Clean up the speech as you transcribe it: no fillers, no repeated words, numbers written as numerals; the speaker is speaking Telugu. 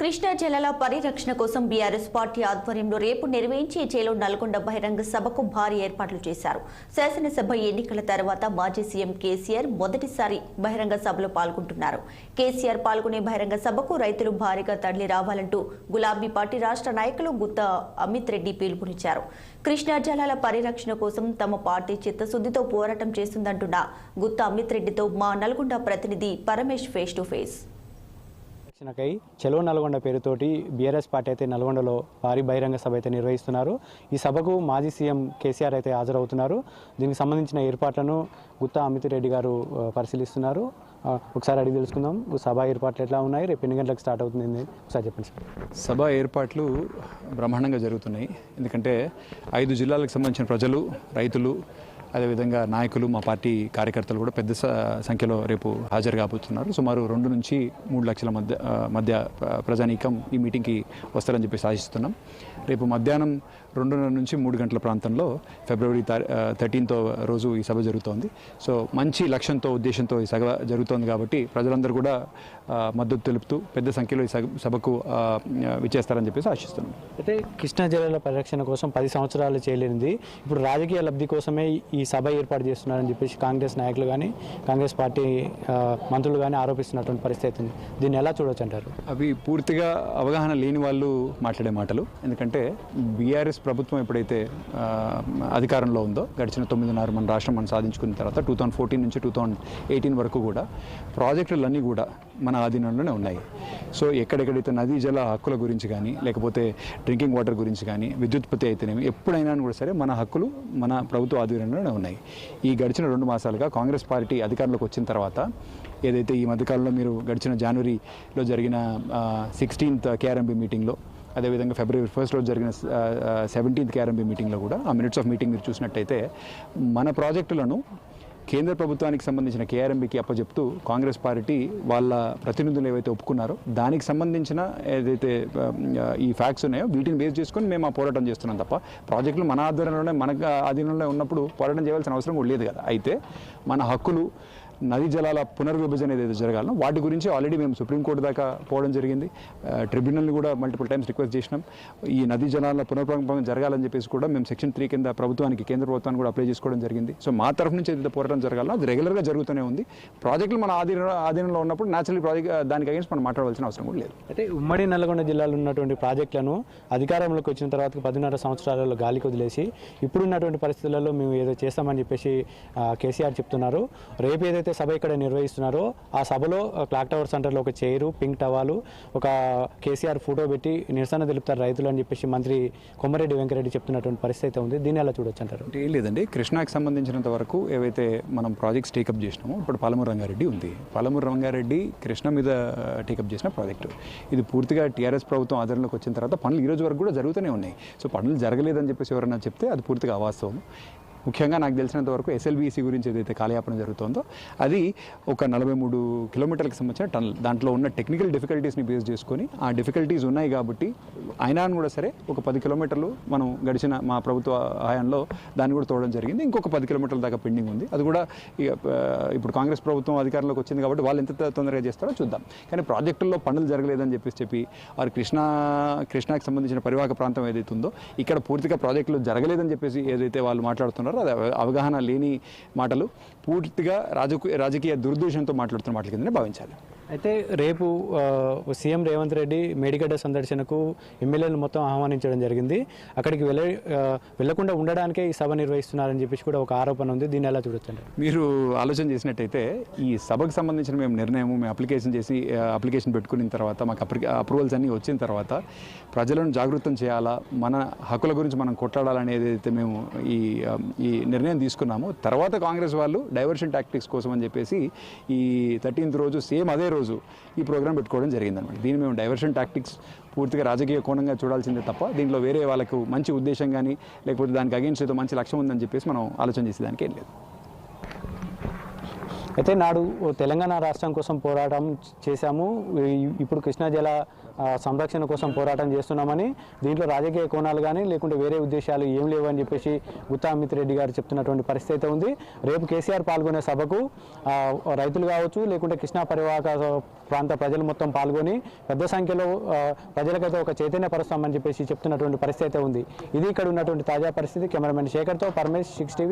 కృష్ణా జలాల పరిరక్షణ కోసం బీఆర్ఎస్ పార్టీ ఆధ్వర్యంలో రేపు నిర్వహించే చేలో నల్గొండ బహిరంగ సభకు భారీ ఏర్పాట్లు చేశారు. శాసనసభ ఎన్నికల తర్వాత మాజీ సీఎం కేసీఆర్ మొదటిసారి బహిరంగ సభలో పాల్గొంటున్నారు. కేసీఆర్ పాల్గొనే బహిరంగ సభకు రైతులు భారీగా తరలి రావాలంటూ గులాబీ పార్టీ రాష్ట్ర నాయకులు గుత్తా అమిత్ రెడ్డి పిలుపునిచ్చారు. కృష్ణా జలాల పరిరక్షణ కోసం తమ పార్టీ చిత్తశుద్ధితో పోరాటం చేస్తుందంటున్న గుత్తా అమిత్ రెడ్డితో మా నల్గొండ ప్రతినిధి పరమేష్ ఫేస్ టు ఫేస్. చలో నల్గొండ పేరుతోటి బీఆర్ఎస్ పార్టీ అయితే నల్గొండలో భారీ బహిరంగ సభ అయితే నిర్వహిస్తున్నారు. ఈ సభకు మాజీ సీఎం కేసీఆర్ అయితే హాజరవుతున్నారు. దీనికి సంబంధించిన ఏర్పాట్లను గుత్తా అమిత్ రెడ్డి గారు పరిశీలిస్తున్నారు. ఒకసారి అడిగి తెలుసుకుందాం. సభ ఏర్పాట్లు ఎట్లా ఉన్నాయి, రేపు ఎన్ని గంటలకు స్టార్ట్ అవుతుంది ఒకసారి చెప్పండి సార్. సభ ఏర్పాట్లు బ్రహ్మాండంగా జరుగుతున్నాయి. ఎందుకంటే 5 జిల్లాలకు సంబంధించిన ప్రజలు, రైతులు, అదేవిధంగా నాయకులు, మా పార్టీ కార్యకర్తలు కూడా పెద్ద సంఖ్యలో రేపు హాజరు కాబోతున్నారు. సుమారు 2 నుంచి 3 లక్షల మధ్య ప్రజానీకం ఈ మీటింగ్కి వస్తారని చెప్పి ఆశిస్తున్నాం. రేపు మధ్యాహ్నం 2:30 నుంచి 3 గంటల ప్రాంతంలో ఫిబ్రవరి 13వ రోజు ఈ సభ జరుగుతోంది. సో మంచి లక్ష్యంతో, ఉద్దేశంతో ఈ సభ జరుగుతోంది కాబట్టి ప్రజలందరూ కూడా మద్దతు తెలుపుతూ పెద్ద సంఖ్యలో ఈ సభకు విచ్చేస్తారని చెప్పేసి ఆశిస్తున్నాం. అయితే కృష్ణా జలాల పరిరక్షణ కోసం 10 సంవత్సరాలు చేయలేనిది ఇప్పుడు రాజకీయ లబ్ధి కోసమే ఈ సభ ఏర్పాటు చేస్తున్నారని చెప్పేసి కాంగ్రెస్ నాయకులు కానీ, కాంగ్రెస్ పార్టీ మంత్రులు కానీ ఆరోపిస్తున్నటువంటి పరిస్థితి ఉంది. దీన్ని ఎలా చూడొచ్చు అంటారు? అవి పూర్తిగా అవగాహన లేని వాళ్ళు మాట్లాడే మాటలు. ఎందుకంటే బీఆర్ఎస్ ప్రభుత్వం ఎప్పుడైతే అధికారంలో ఉందో, గడిచిన 9.5 మన రాష్ట్రం మనం సాధించుకున్న తర్వాత 2014 నుంచి 2018 వరకు కూడా ప్రాజెక్టులన్నీ కూడా మన ఆధీనంలోనే ఉన్నాయి. సో ఎక్కడెక్కడైతే నదీ జల హక్కుల గురించి కానీ, లేకపోతే డ్రింకింగ్ వాటర్ గురించి కానీ, విద్యుత్పత్తి అయితేనేమి ఎప్పుడైనా కూడా సరే మన హక్కులు మన ప్రభుత్వ ఆధీనంలోనే ఉన్నాయి. ఈ గడిచిన 2 మాసాలుగా కాంగ్రెస్ పార్టీ అధికారంలోకి వచ్చిన తర్వాత ఏదైతే ఈ మధ్యకాలంలో మీరు గడిచిన జనవరిలో జరిగిన 16th KRMB మీటింగ్లో, అదేవిధంగా ఫిబ్రవరి 1st రోజు జరిగిన 17th KRMB మీటింగ్లో కూడా ఆ మినిట్స్ ఆఫ్ మీటింగ్ మీరు చూసినట్టయితే మన ప్రాజెక్టులను కేంద్ర ప్రభుత్వానికి సంబంధించిన KRMBకి అప్పచెప్తూ కాంగ్రెస్ పార్టీ వాళ్ళ ప్రతినిధులు ఏవైతే ఒప్పుకున్నారో దానికి సంబంధించిన ఏదైతే ఈ ఫ్యాక్ట్స్ ఉన్నాయో వీటిని బేస్ చేసుకొని మేము ఆ పోరాటం చేస్తున్నాం తప్ప ప్రాజెక్టులు మన ఆధ్వర్యంలోనే, మన ఆధీనంలో ఉన్నప్పుడు పోరాటం చేయాల్సిన అవసరం కూడా లేదు కదా. అయితే మన హక్కులు, నదీ జలాల పునర్విభజన ఏదైతే జరగాలనో వాటి గురించి ఆల్రెడీ మేము సుప్రీంకోర్టు దాకా పోవడం జరిగింది. ట్రిబ్యునల్ని కూడా మల్టిపుల్ టైమ్స్ రిక్వెస్ట్ చేసినాం. ఈ నదీ జలాల పునర్విభజన జరగాలని చెప్పేసి కూడా మేము సెక్షన్ 3 కింద ప్రభుత్వానికి, కేంద్ర ప్రభుత్వాన్ని కూడా అప్లై చేసుకోవడం జరిగింది. సో మా తరఫు నుంచి ఏదైతే పోరాటం జరగాలో అది రెగ్యులర్గా జరుగుతూనే ఉంది. ప్రాజెక్టులు మన ఆధీనంలో ఉన్నప్పుడు న్యాచురల్ ప్రాజెక్ట్ దానికి అగేన్స్ మనం మాట్లాడవలసిన అవసరం కూడా లేదు. అయితే ఉమ్మడి నల్గొండ జిల్లాలో ఉన్నటువంటి ప్రాజెక్టులను అధికారంలోకి వచ్చిన తర్వాత 10.5 సంవత్సరాలలో గాలికి వదిలేసి ఇప్పుడున్నటువంటి పరిస్థితులలో మేము ఏదో చేస్తామని చెప్పేసి కేసీఆర్ చెప్తున్నారు. రేపు ఏదైతే సభ ఇక్కడ నిర్వహిస్తున్నారో ఆ సభలో క్లాక్ టవర్ సెంటర్లో ఒక చైరు, పింక్ టవాలు, ఒక కేసీఆర్ ఫోటో పెట్టి నిరసన తెలుపుతారు రైతులు అని చెప్పేసి మంత్రి కొమరెడ్డి వెంకరెడ్డి చెప్తున్నటువంటి పరిస్థితి ఉంది. దీన్ని ఎలా చూడొచ్చు అంటారు? ఏం లేదండి, కృష్ణాకి సంబంధించినంత వరకు ఏవైతే మనం ప్రాజెక్ట్స్ టేకప్ చేసినామో, ఇప్పుడు పాలమూరు రంగారెడ్డి ఉంది. పాలమూరు రంగారెడ్డి కృష్ణ మీద టేకప్ చేసిన ప్రాజెక్టు. ఇది పూర్తిగా టీఆర్ఎస్ ప్రభుత్వం ఆధారంలోకి వచ్చిన తర్వాత పనులు ఈ రోజు వరకు కూడా జరుగుతూనే ఉన్నాయి. సో పనులు జరగలేదని చెప్పేసి ఎవరైనా చెప్తే అది పూర్తిగా అవాస్తవం. ముఖ్యంగా నాకు తెలిసినంత వరకు SLBC గురించి ఏదైతే కాలయాపన జరుగుతుందో అది ఒక 43 కిలోమీటర్లకు సంబంధించిన టనల్. దాంట్లో ఉన్న టెక్నికల్ డిఫికల్టీస్ని బేస్ చేసుకొని ఆ డిఫికల్టీస్ ఉన్నాయి కాబట్టి అయినా కూడా సరే ఒక 10 కిలోమీటర్లు మనం గడిచిన మా ప్రభుత్వ హయాంలో దాన్ని కూడా తోడడం జరిగింది. ఇంకొక 10 కిలోమీటర్ల దాకా పెండింగ్ ఉంది. అది కూడా ఇప్పుడు కాంగ్రెస్ ప్రభుత్వం అధికారంలోకి వచ్చింది కాబట్టి వాళ్ళు ఎంత తొందరగా చేస్తారో చూద్దాం. కానీ ప్రాజెక్టుల్లో పనులు జరగలేదని చెప్పి వారు కృష్ణాకి సంబంధించిన పరివాహక ప్రాంతం ఏదైతే ఉందో ఇక్కడ పూర్తిగా ప్రాజెక్టులు జరగలేదని చెప్పేసి ఏదైతే వాళ్ళు మాట్లాడుతున్నారో అది అవగాహన లేని మాటలు, పూర్తిగా రాజకీయ దురుద్దేశంతో మాట్లాడుతున్న మాటల కిందనే భావించాలి. అయితే రేపు సీఎం రేవంత్ రెడ్డి మేడిగడ్డ సందర్శనకు ఎమ్మెల్యేలు మొత్తం ఆహ్వానించడం జరిగింది. అక్కడికి వెళ్లకుండా ఉండడానికే ఈ సభ నిర్వహిస్తున్నారని చెప్పేసి కూడా ఒక ఆరోపణ ఉంది. దీన్ని ఎలా చూడొచ్చండి? మీరు ఆలోచన చేసినట్టయితే ఈ సభకు సంబంధించిన మేము అప్లికేషన్ పెట్టుకున్న తర్వాత మాకు అప్రూవల్స్ అన్నీ వచ్చిన తర్వాత ప్రజలను జాగృతం చేయాలా, మన హక్కుల గురించి మనం కొట్లాడాలని ఏదైతే మేము ఈ నిర్ణయం తీసుకున్నామో, తర్వాత కాంగ్రెస్ వాళ్ళు డైవర్షన్ టాక్టిక్స్ కోసం అని చెప్పేసి ఈ 13th రోజు సేమ్ అదే రోజు ఈ ప్రోగ్రాం పెట్టుకోవడం జరిగిందనమాట. దీన్ని మేము డైవర్షన్ టాక్టిక్స్ పూర్తిగా రాజకీయ కోణంగా చూడాల్సిందే తప్ప దీంట్లో వేరే వాళ్ళకు మంచి ఉద్దేశం కానీ లేకపోతే దానికి అగేన్స్ట్ ఏదో మంచి లక్ష్యం ఉందని చెప్పేసి మనం ఆలోచన చేసేదానికి ఏం లేదు. అయితే నాడు తెలంగాణ రాష్ట్రం కోసం పోరాటం చేశాము, ఇప్పుడు కృష్ణా జల సంరక్షణ కోసం పోరాటం చేస్తున్నామని, దీంట్లో రాజకీయ కోణాలు కానీ లేకుంటే వేరే ఉద్దేశాలు ఏం లేవు అని చెప్పేసి గుత్తా అమిత్ రెడ్డి గారు చెప్తున్నటువంటి పరిస్థితి అయితే ఉంది. రేపు కేసీఆర్ పాల్గొనే సభకు రైతులు కావచ్చు లేకుంటే కృష్ణా పరివాహక ప్రాంత ప్రజలు మొత్తం పాల్గొని పెద్ద సంఖ్యలో ప్రజలకైతే ఒక చైతన్యపరుస్తామని చెప్పేసి చెప్తున్నటువంటి పరిస్థితి అయితే ఉంది. ఇది ఇక్కడ ఉన్నటువంటి తాజా పరిస్థితి. కెమెరామెన్ శేఖర్తో పరమేష్, 6 టీవీ.